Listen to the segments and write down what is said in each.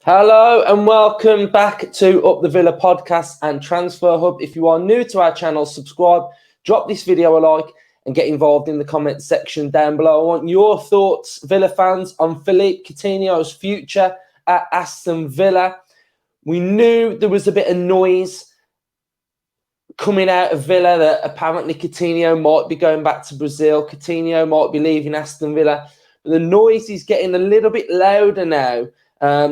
Hello and welcome back to Up the Villa podcast and Transfer Hub. If you are new to our channel, subscribe, drop this video a like and get involved in the comment section down below. I want your thoughts, Villa fans, on Philippe Coutinho's future at Aston Villa. We knew there was a bit of noise coming out of Villa that apparently Coutinho might be going back to Brazil. Coutinho might be leaving Aston Villa. But the noise is getting a little bit louder now.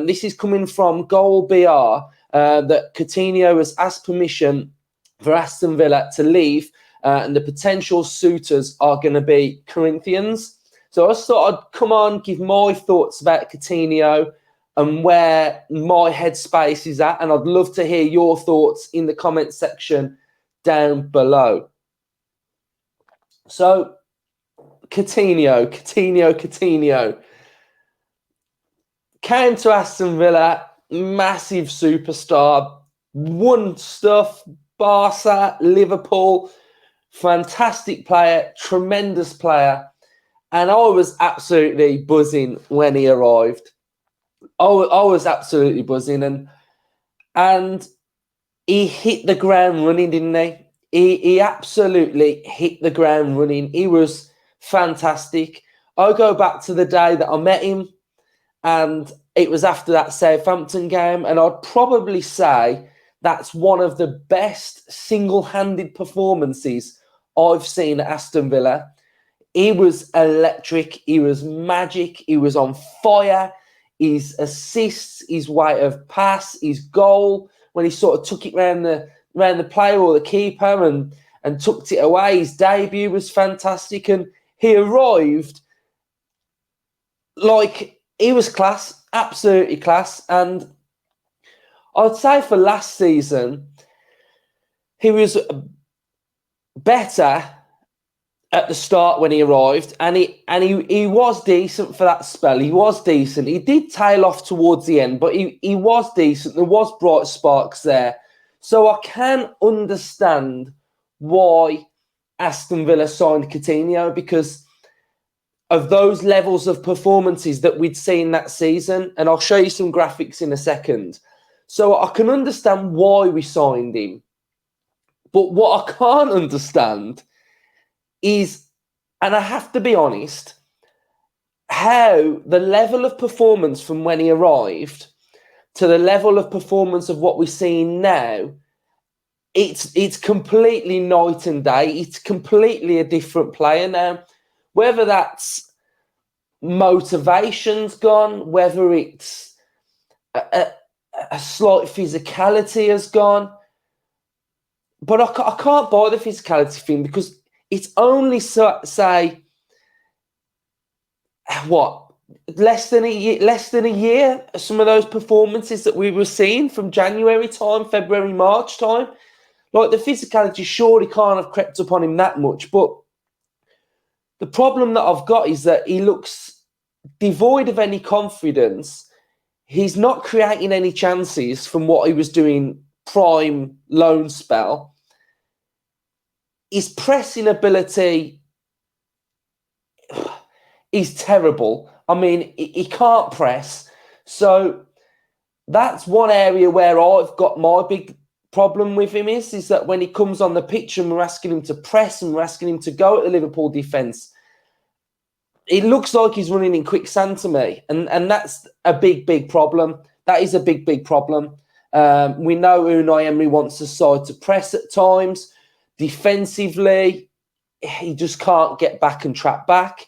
This is coming from Goal BR that Coutinho has asked permission for Aston Villa to leave, and the potential suitors are going to be Corinthians. So I just thought I'd come on, give my thoughts about Coutinho and where my headspace is at, and I'd love to hear your thoughts in the comment section down below. So Coutinho. Came to Aston Villa, massive superstar, won stuff, Barca, Liverpool, fantastic player, tremendous player. And I was absolutely buzzing when he arrived. I was absolutely buzzing. And he hit the ground running, didn't he? He absolutely hit the ground running. He was fantastic. I go back to the day that I met him, and it was after that Southampton game. And I'd probably say that's one of the best single-handed performances I've seen at Aston Villa. He was electric. He was magic. He was on fire. His assists, his way of pass, his goal, when he sort of took it round the player or the keeper and tucked it away. His debut was fantastic. And he arrived like he was class, absolutely class. And I'd say for last season, he was better at the start when he arrived, and he was decent for that spell. He was decent. He did tail off towards the end, but he was decent. There was bright sparks there. So I can understand why Aston Villa signed Coutinho, because of those levels of performances that we'd seen that season. And I'll show you some graphics in a second. So I can understand why we signed him. But what I can't understand is, and I have to be honest, how the level of performance from when he arrived to the level of performance of what we're seeing now, it's completely night and day. It's completely a different player now. Whether that's motivation's gone, whether it's a slight physicality has gone. But I can't buy the physicality thing, because it's only, say, what, less than a year, some of those performances that we were seeing from January time, February, March time. Like, the physicality surely can't have crept up on him that much. But the problem that I've got is that he looks devoid of any confidence. He's not creating any chances from what he was doing prime loan spell. His pressing ability is terrible. I mean, he can't press. So that's one area where I've got my big problem with him is that when he comes on the pitch and we're asking him to press and we're asking him to go at the Liverpool defence, it looks like he's running in quicksand to me. And that's a big problem. That is a big problem. We know Unai Emery wants the side to press at times. Defensively, he just can't get back and track back.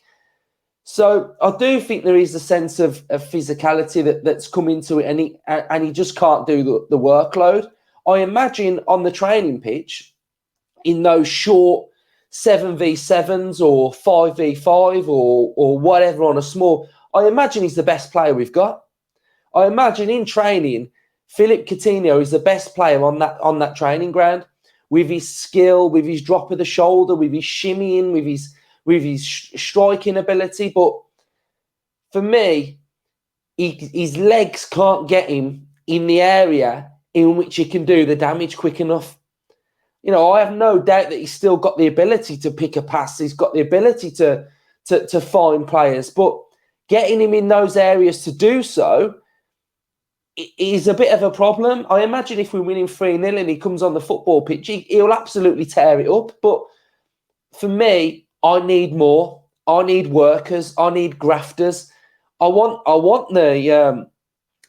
So I do think there is a sense of physicality that's come into it, and he just can't do the workload. I imagine on the training pitch, in those short 7v7s or 5v5 or whatever on a small, I imagine he's the best player we've got. I imagine in training, Philippe Coutinho is the best player on that training ground, with his skill, with his drop of the shoulder, with his shimmying, with his striking ability. But for me, his legs can't get him in the area in which he can do the damage quick enough. You know, I have no doubt that he's still got the ability to pick a pass. He's got the ability to find players, but getting him in those areas to do so is a bit of a problem. I imagine if we're winning 3-0 and he comes on the football pitch, he'll absolutely tear it up. But for me, I need more. I need workers. I need grafters. I want the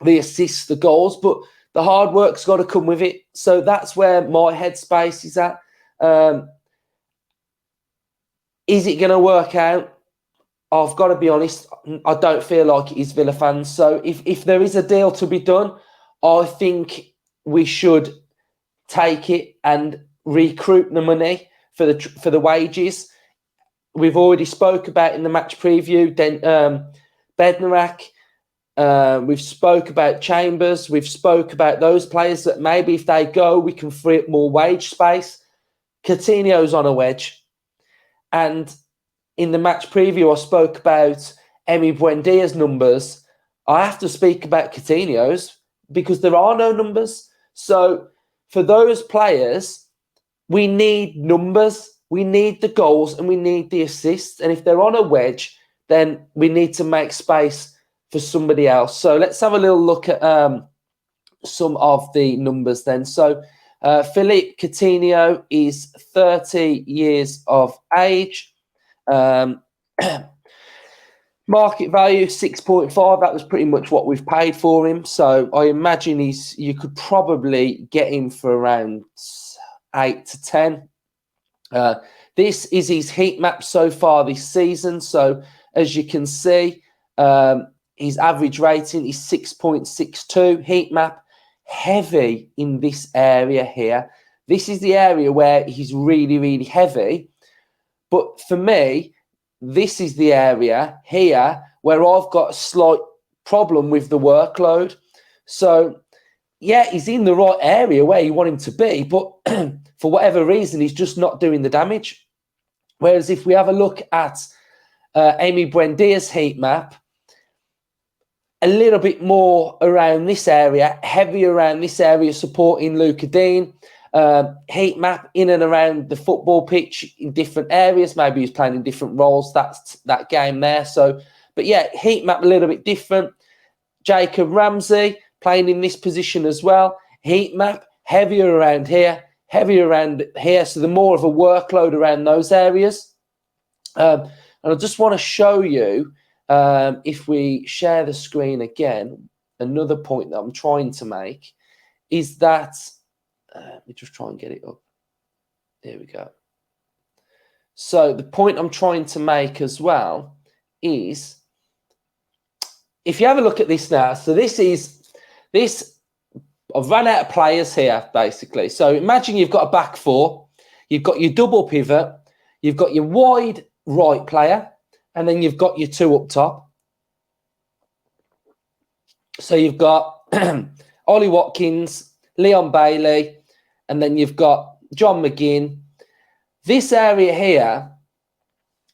assists, the goals, but the hard work's got to come with it. So that's where my headspace is at. Is it going to work out? I've got to be honest, I don't feel like it is, Villa fans. So if there is a deal to be done, I think we should take it and recruit the money for the wages. We've already spoke about in the match preview, Bednarak. We've spoke about Chambers. We've spoke about those players that maybe if they go, we can free up more wage space. Coutinho's on a wedge. And in the match preview, I spoke about Emi Buendia's numbers. I have to speak about Coutinho's because there are no numbers. So for those players, we need numbers. We need the goals and we need the assists. And if they're on a wedge, then we need to make space for somebody else. So let's have a little look at some of the numbers then. So Philippe Coutinho is 30 years of age. Market value 6.5. That was pretty much what we've paid for him. So I imagine you could probably get him for around 8 to 10. This is his heat map so far this season. So as you can see, his average rating is 6.62. Heat map heavy in this area here. This is the area where he's really, really heavy. But for me, this is the area here where I've got a slight problem with the workload. So, yeah, he's in the right area where you want him to be, but for whatever reason, he's just not doing the damage. Whereas if we have a look at Emi Buendia's heat map, a little bit more around this area, heavy around this area, supporting Luca Dean. Heat map in and around the football pitch in different areas. Maybe he's playing in different roles. That's that game there. So, but yeah, heat map a little bit different. Jacob Ramsey playing in this position as well. Heat map heavier around here, heavier around here. So the more of a workload around those areas. And I just want to show you, if we share the screen again, another point that I'm trying to make is that, let me just try and get it up. There we go. So the point I'm trying to make as well is, if you have a look at this now, so I've run out of players here, basically. So imagine you've got a back four, you've got your double pivot, you've got your wide right player, and then you've got your two up top. So you've got Ollie Watkins, Leon Bailey, and then you've got John McGinn. This area here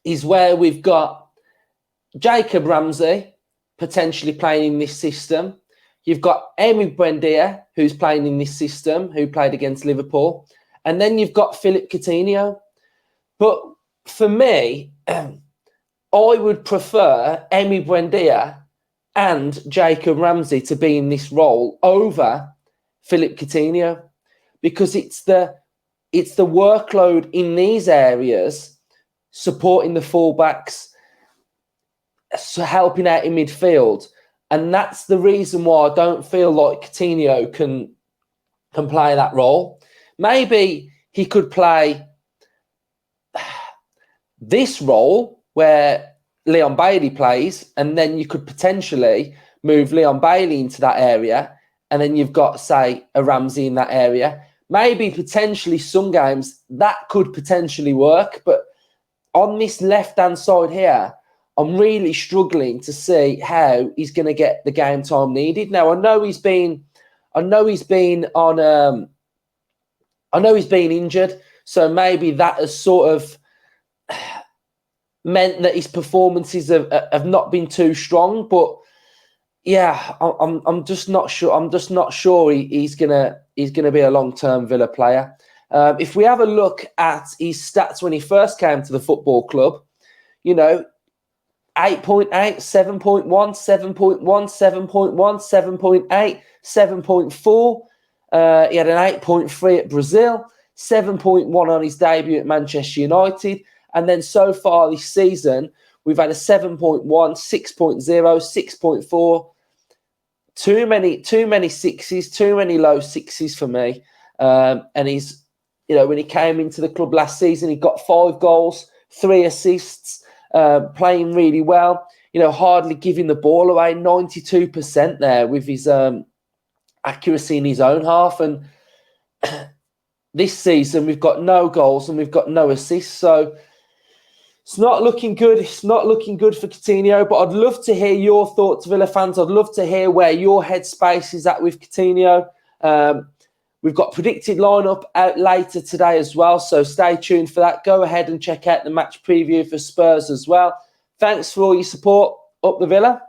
is where we've got Jacob Ramsey potentially playing in this system. You've got Emi Buendia, who's playing in this system, who played against Liverpool. And then you've got Philippe Coutinho. But for me, I would prefer Emi Buendia and Jacob Ramsey to be in this role over Philippe Coutinho, because it's the workload in these areas, supporting the fullbacks, so helping out in midfield. And that's the reason why I don't feel like Coutinho can play that role. Maybe he could play this role where Leon Bailey plays, and then you could potentially move Leon Bailey into that area, and then you've got, say, a Ramsey in that area. Maybe potentially some games that could potentially work, but on this left-hand side here, I'm really struggling to see how he's going to get the game time needed. Now, I know he's been injured, so maybe that has sort of meant that his performances have not been too strong. But yeah, I'm just not sure. I'm just not sure he's gonna be a long-term Villa player. If we have a look at his stats when he first came to the football club, you know, 8.8, 7.1, 7.1, 7.1, 7.8, 7.4. He had an 8.3 at Brazil, 7.1 on his debut at Manchester United. And then so far this season, we've had a 7.1, 6.0, 6.4. Too many sixes, too many low sixes for me. And he's, you know, when he came into the club last season, he got 5 goals, 3 assists, playing really well, you know, hardly giving the ball away, 92% there with his accuracy in his own half. And this season, we've got no goals and we've got no assists. So it's not looking good. It's not looking good for Coutinho, but I'd love to hear your thoughts, Villa fans. I'd love to hear where your headspace is at with Coutinho. We've got predicted lineup out later today as well, so stay tuned for that. Go ahead and check out the match preview for Spurs as well. Thanks for all your support. Up the Villa.